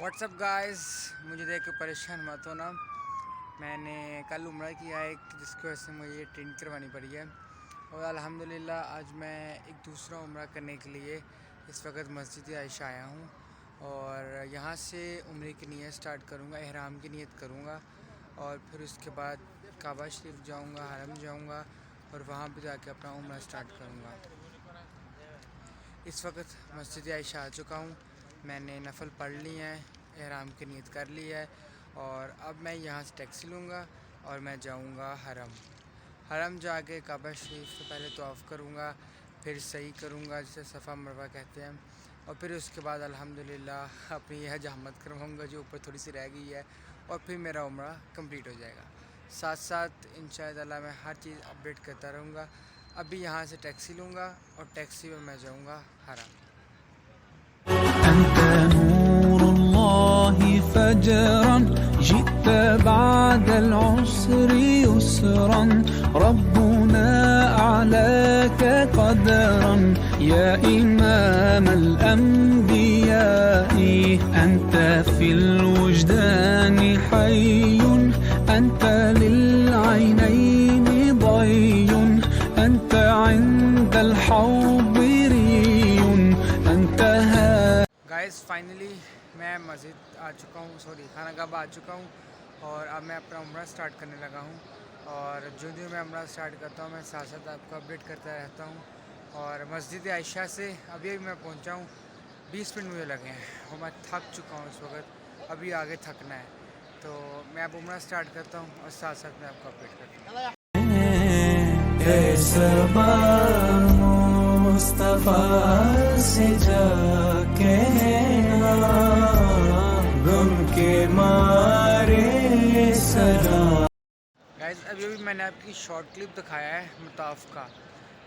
What's up guys, مجھے دیکھ کے پریشان مت ہونا. میں نے کل عمرہ کیا ہے جس کی وجہ سے مجھے ٹینٹ کروانی پڑی ہے، اور الحمدللہ آج میں ایک دوسرا عمرہ کرنے کے لیے اس وقت مسجد عائشہ آیا ہوں، اور یہاں سے عمرے کی نیت سٹارٹ کروں گا، احرام کی نیت کروں گا، اور پھر اس کے بعد کعبہ شریف جاؤں گا، حرم جاؤں گا، اور وہاں پہ جا کے اپنا عمرہ سٹارٹ کروں گا. اس وقت مسجد عائشہ آ چکا ہوں. میں نے نفل پڑھ لی ہیں، احرام کی نیت کر لی ہے، اور اب میں یہاں سے ٹیکسی لوں گا اور میں جاؤں گا حرم جا کے کعبہ شریف سے پہلے طواف کروں گا، پھر صحیح کروں گا جسے صفا مروہ کہتے ہیں، اور پھر اس کے بعد الحمدللہ اپنی یہ حجامت کرواؤں گا جو اوپر تھوڑی سی رہ گئی ہے، اور پھر میرا عمرہ کمپلیٹ ہو جائے گا. ساتھ ساتھ انشاءاللہ میں ہر چیز اپڈیٹ کرتا رہوں گا. ابھی یہاں سے ٹیکسی لوں گا اور ٹیکسی میں جاؤں گا حرم. أنت نور الله فجرا جئت بعد العسر يسرا ربنا أعلاك قدرا يا إمام الأنبياء أنت في الوجدان حي أنت للعينين ضي أنت عند الحوض ري أنت گائز فائنلی میں مسجد آ چکا ہوں، خانہ کعبہ آ چکا ہوں، اور اب میں اپنا عمرہ سٹارٹ کرنے لگا ہوں. اور جو میں عمرہ سٹارٹ کرتا ہوں میں ساتھ ساتھ آپ کو اپڈیٹ کرتا رہتا ہوں. اور مسجد عائشہ سے ابھی میں پہنچا ہوں، 20 منٹ مجھے لگے ہیں، اور میں تھک چکا ہوں اس وقت، ابھی آگے تھکنا ہے. تو میں اب عمرہ سٹارٹ کرتا ہوں اور ساتھ ساتھ میں آپ کو اپڈیٹ کرتا ہوں. مصطفیٰ سے جا کہنا غم کے مارے سلام. گائز ابھی میں نے آپ کی شارٹ کلپ دکھایا ہے مطاف کا.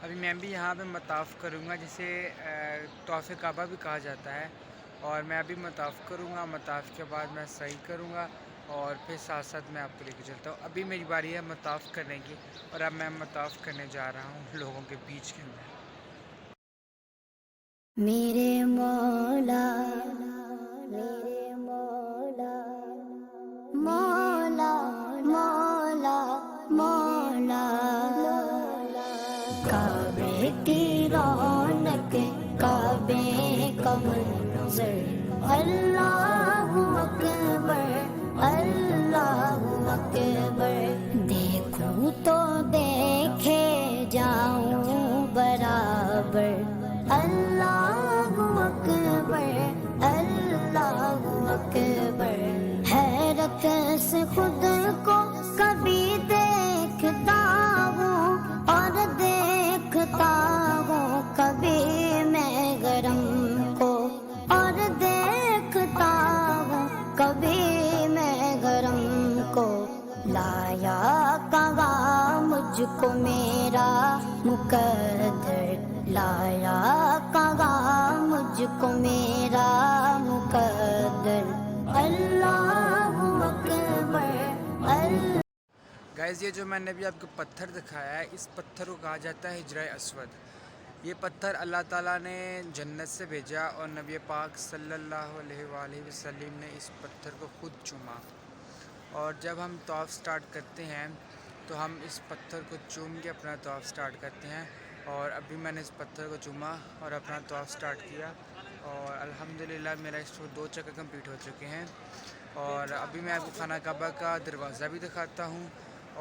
ابھی میں بھی یہاں پہ مطاف کروں گا، جسے طواف کعبہ بھی کہا جاتا ہے، اور میں ابھی مطاف کروں گا. مطاف کے بعد میں صحیح کروں گا، اور پھر ساتھ ساتھ میں آپ کو لے کے چلتا ہوں. ابھی میری باری ہے مطاف کرنے کی، اور اب میں مطاف کرنے جا رہا ہوں لوگوں کے بیچ کے اندر. میرے مولا میرے مولا مولا مولا مولا کعبے کی رونق کعبے کا منظر اللہ اکبر اللہ اکبر دیکھوں تو دیکھے جاؤں برابر اللہ اکبر اللہ اکبر حیرت سے خود کو کبھی دیکھتا ہوں اور دیکھتا ہوں کبھی میں گرم کو اور دیکھتا ہوں کبھی میں گرم کو لایا کہاں مجھ کو میرا مقدر لایا کہاں مجھ کو میرا مقدر اللہ اکبر اللہ. گائز یہ جو میں نے ابھی آپ کو پتھر دکھایا ہے، اس پتھر کو کہا جاتا ہے حجرہ اسود. یہ پتھر اللہ تعالیٰ نے جنت سے بھیجا، اور نبی پاک صلی اللہ علیہ وآلہ وسلم نے اس پتھر کو خود چوما. اور جب ہم طواف سٹارٹ کرتے ہیں تو ہم اس پتھر کو چوم کے اپنا طواف سٹارٹ کرتے ہیں. اور ابھی میں نے اس پتھر کو چوما اور اپنا طواف سٹارٹ کیا، اور الحمدللہ میرا اس وقت 2 چکر کمپلیٹ ہو چکے ہیں. اور ابھی میں آپ کو خانہ کعبہ کا دروازہ بھی دکھاتا ہوں،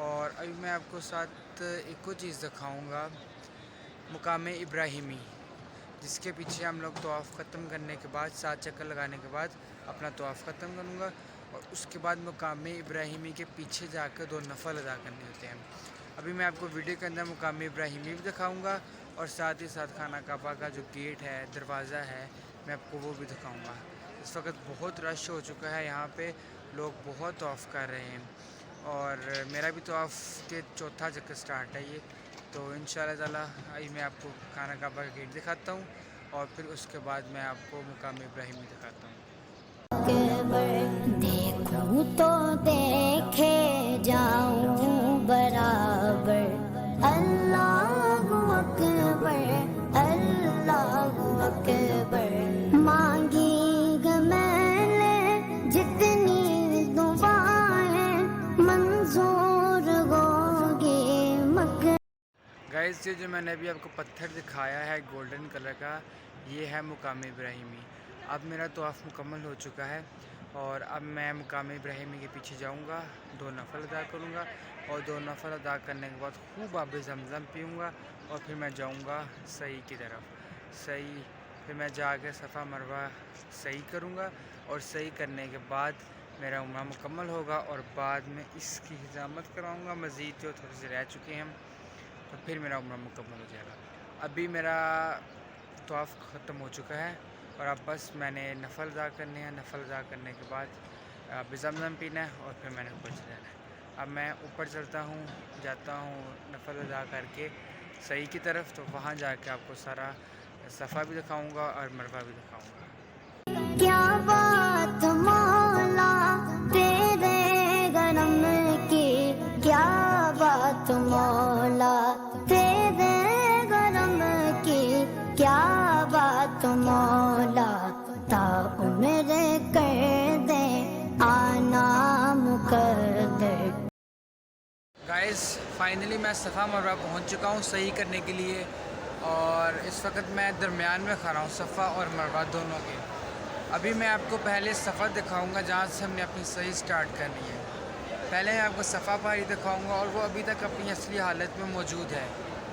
اور ابھی میں آپ کو ساتھ ایک اور چیز دکھاؤں گا، مقام ابراہیمی، جس کے پیچھے ہم لوگ طواف ختم کرنے کے بعد 7 چکر لگانے کے بعد اپنا طواف ختم کروں گا، اور اس کے بعد مقام ابراہیمی کے پیچھے جا کر 2 نفل ادا کرنے ہوتے ہیں. ابھی میں آپ کو ویڈیو کے اندر مقام ابراہیمی بھی دکھاؤں گا، اور ساتھ ہی ساتھ خانہ کعبہ کا جو گیٹ ہے، دروازہ ہے، میں آپ کو وہ بھی دکھاؤں گا. اس وقت بہت رش ہو چکا ہے یہاں پہ، لوگ بہت طواف کر رہے ہیں، اور میرا بھی طواف کے 4تھا چکر سٹارٹ ہے یہ. تو انشاءاللہ تعالیٰ ابھی میں آپ کو خانہ کعبہ کا گیٹ دکھاتا ہوں، اور پھر اس کے بعد میں آپ کو مقام ابراہیمی دکھاتا ہوں. دیکھوں تو دیکھے جاؤں برابر اللہ اکبر اللہ اکبر. مانگی گا میں نے گائز یہ جو میں نے ابھی آپ کو پتھر دکھایا ہے گولڈن کلر کا، یہ ہے مقام ابراہیمی۔ اب میرا طواف مکمل ہو چکا ہے اور اب میں مقام ابراہیمی کے پیچھے جاؤں گا، 2 نفل ادا کروں گا اور 2 نفل ادا کرنے کے بعد خوب آب زمزم پیوں گا اور پھر میں جاؤں گا سعی کی طرف۔ سعی پھر میں جا کے صفا مروہ سعی کروں گا اور سعی کرنے کے بعد میرا عمرہ مکمل ہوگا اور بعد میں اس کی حجامت کراؤں گا، مزید جو تھوڑے سے رہ چکے ہیں تو پھر میرا عمرہ مکمل ہو جائے گا۔ ابھی میرا طواف ختم ہو چکا ہے اور اب بس میں نے نفل ادا کرنے ہیں، نفل ادا کرنے کے بعد اب زمزم پینا ہے اور پھر میں نے اوپر چلا جانا ہے۔ اب میں اوپر چلتا ہوں، جاتا ہوں نفل ادا کر کے سعی کی طرف، تو وہاں جا کے آپ کو سارا صفا بھی دکھاؤں گا اور مروہ بھی دکھاؤں گا۔ کیا بات مولا تیرے کرم کی، کیا بات مولا تیرے کرم کی، کیا بات مولا تا عمر کر دے آنا مقدر۔ گائز فائنلی میں صفا مروہ پہنچ چکا ہوں صحیح کرنے کے لیے، اور اس وقت میں درمیان میں کھڑا ہوں صفا اور مروہ دونوں کے۔ ابھی میں آپ کو پہلے صفا دکھاؤں گا جہاں سے ہم نے اپنی صحیح سٹارٹ کرنی ہے۔ پہلے میں آپ کو صفا پہاڑی دکھاؤں گا اور وہ ابھی تک اپنی اصلی حالت میں موجود ہے،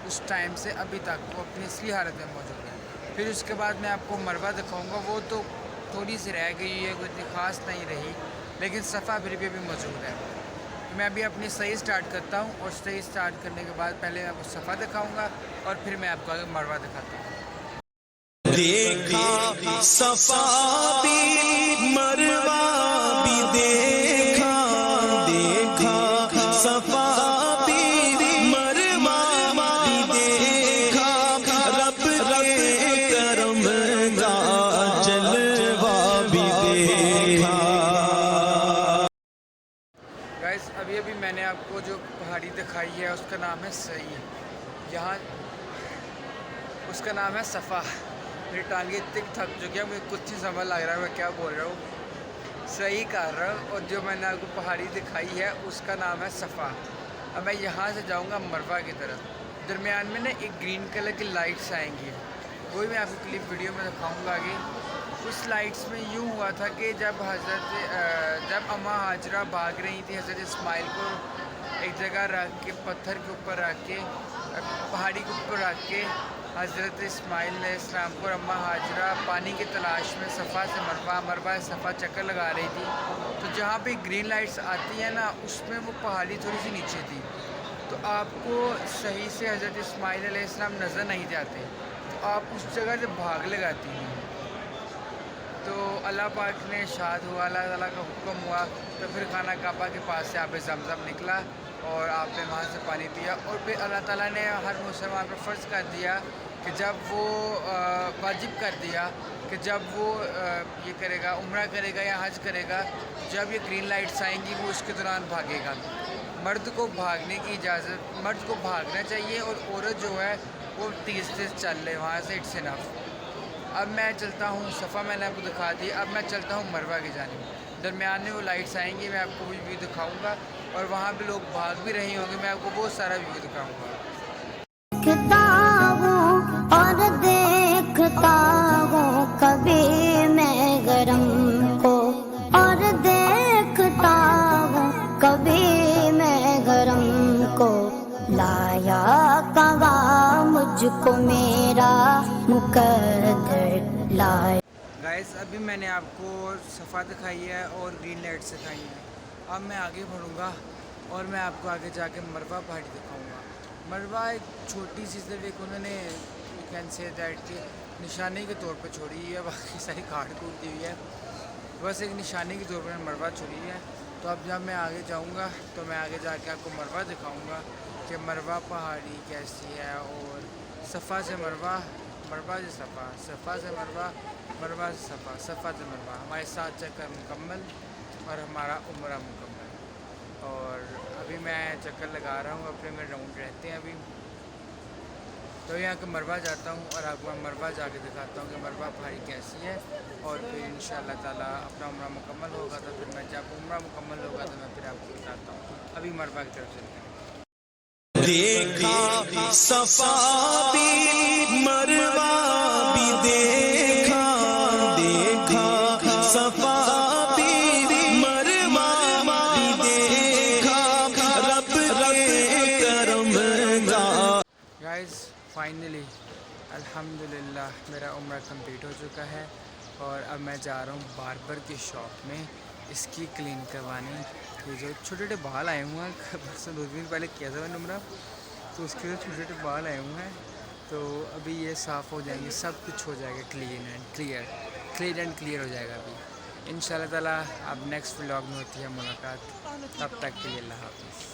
اس ٹائم سے ابھی تک وہ اپنی اصلی حالت میں موجود ہے۔ پھر اس کے بعد میں آپ کو مروہ دکھاؤں گا، وہ تو تھوڑی سی رہ گئی ہے، کوئی اتنی خاص نہیں رہی، لیکن صفا پھر بھی ابھی موجود ہے۔ میں ابھی اپنی صحیح سٹارٹ کرتا ہوں اور صحیح سٹارٹ کرنے کے بعد پہلے میں آپ کو صفا دکھاؤں گا اور پھر میں آپ کو آگے مروہ دکھاتا ہوں۔ دیکھا صفا بھی مروہ بھی، دیکھا صفا بھی مروہ بھی، دیکھا رب کے کرم کا جلوہ بھی دیکھا۔ گائز ابھی میں نے آپ کو جو پہاڑی دکھائی ہے اس کا نام ہے سعی، یہاں اس کا نام ہے صفا۔ میری ٹانگیں اتنی تھک چکی ہیں، مجھے کچھ نہیں سمجھ لگ رہا ہے میں کیا بول رہا ہوں، صحیح کر رہا ہوں۔ اور جو میں نے آپ کو پہاڑی دکھائی ہے اس کا نام ہے صفا۔ اب میں یہاں سے جاؤں گا مروہ کی طرف، درمیان میں نا ایک گرین کلر کی لائٹس آئیں گی، وہی میں آپ کو کلپ ویڈیو میں دکھاؤں گا آگے۔ اس لائٹس میں یوں ہوا تھا کہ جب اماں ہاجرہ بھاگ رہی تھی حضرت اسماعیل کو ایک جگہ رکھ کے، پتھر کے اوپر رکھ کے، پہاڑی کے اوپر رکھ کے، حضرت اسماعیل علیہ السلام کو اماں ہاجرہ پانی کی تلاش میں صفا سے مروہ، مروہ سے صفا چکر لگا رہی تھی، تو جہاں پہ گرین لائٹس آتی ہیں نا اس میں وہ پہاڑی تھوڑی سی نیچے تھی، تو آپ کو صحیح سے حضرت اسماعیل علیہ السلام نظر نہیں جاتے، تو آپ اس جگہ سے بھاگ لگاتی ہیں۔ تو اللہ پاک نے ارشاد ہوا، اللہ تعالیٰ کا حکم ہوا، تو پھر خانہ کعبہ کے پاس سے آب زمزم نکلا اور آپ نے وہاں سے پانی پیا، اور پھر اللہ تعالیٰ نے ہر مسلمان پر فرض کر دیا کہ جب وہ واجب کر دیا کہ جب وہ یہ کرے گا، عمرہ کرے گا یا حج کرے گا، جب یہ گرین لائٹس آئیں گی وہ اس کے دوران بھاگے گا۔ مرد کو بھاگنے کی اجازت، مرد کو بھاگنا چاہیے اور عورت جو ہے وہ تیز چل لے وہاں سے، اٹس انف۔ اب میں چلتا ہوں صفا، میں نے آپ کو دکھا دی، اب میں چلتا ہوں مروہ کی جانب۔ درمیان میں وہ لائٹس آئیں گی، میں آپ کو ویو دکھاؤں گا اور وہاں پہ لوگ بھاگ بھی رہے ہوں گے، میں آپ کو بہت سارا ویو دکھاؤں گا۔ دیکھتا ہوں اور دیکھتا ہوں کبھی میں گرم کو، اور دیکھتا ہوں کبھی میں گرم کو، لایا کہاں مجھ کو میرا مقدر لایا۔ گائز ابھی میں نے آپ کو صفا دکھائی ہے اور گرین لائٹس دکھائی ہیں، اب میں آگے بڑھوں گا اور میں آپ کو آگے جا کے مروہ پہاڑی دکھاؤں گا۔ مروہ ایک چھوٹی سی صرف ایک انہوں نے یو کین سے دیٹ کہ نشانی کے طور پہ چھوڑی ہے، باقی ساری کاٹ کوٹ دی ہوئی ہے، بس ایک نشانی کے طور پر مروہ چھوڑی ہے۔ تو اب جب میں آگے جاؤں گا تو میں آگے جا کے آپ کو مروہ دکھاؤں گا کہ مروہ پہاڑی کیسی ہے، اور صفا سے مروہ، مروہ سے صفا، صفا سے مروہ، مروہ سے صفا، صفا سے مروہ، ہمارے 7 چکر مکمل اور ہمارا عمرہ مکمل۔ اور ابھی میں چکر لگا رہا ہوں، اپنے میں راؤنڈ رہتے ہیں ابھی، تو یہاں کے مروہ جاتا ہوں اور آپ کو میں مروہ جا کے دکھاتا ہوں کہ مروہ پہاڑی کیسی ہے، اور پھر انشاءاللہ تعالیٰ اپنا عمرہ مکمل ہوگا تو پھر میں جب عمرہ مکمل ہوگا تو میں پھر آپ کو بتاتا ہوں۔ ابھی مروہ کی طرف چلتے ہیں۔ دیکھا صفا بھی مروا بھی دیکھا صفا بھی مروا بھی دیکھا رب کے کرم کا. گائز فائنلی الحمدللہ میرا عمرہ کمپلیٹ ہو چکا ہے اور اب میں جا رہا ہوں باربر کی شاپ میں اس کی کلین کروانے. یہ جو چھوٹے چھوٹے بال آئے ہوئے ہیں پرسوں 2 دن پہلے کیا تھا میں نے عمرہ, تو اس کے جو چھوٹے چھوٹے بال آئے ہوئے ہیں تو ابھی یہ صاف ہو جائیں گے, سب کچھ ہو جائے گا کلین اینڈ کلیئر ہو جائے گا ابھی ان شاء اللہ تعالیٰ. اب نیکسٹ ولاگ میں ہوتی ہے ملاقات, تب تک کے لیے اللہ حافظ.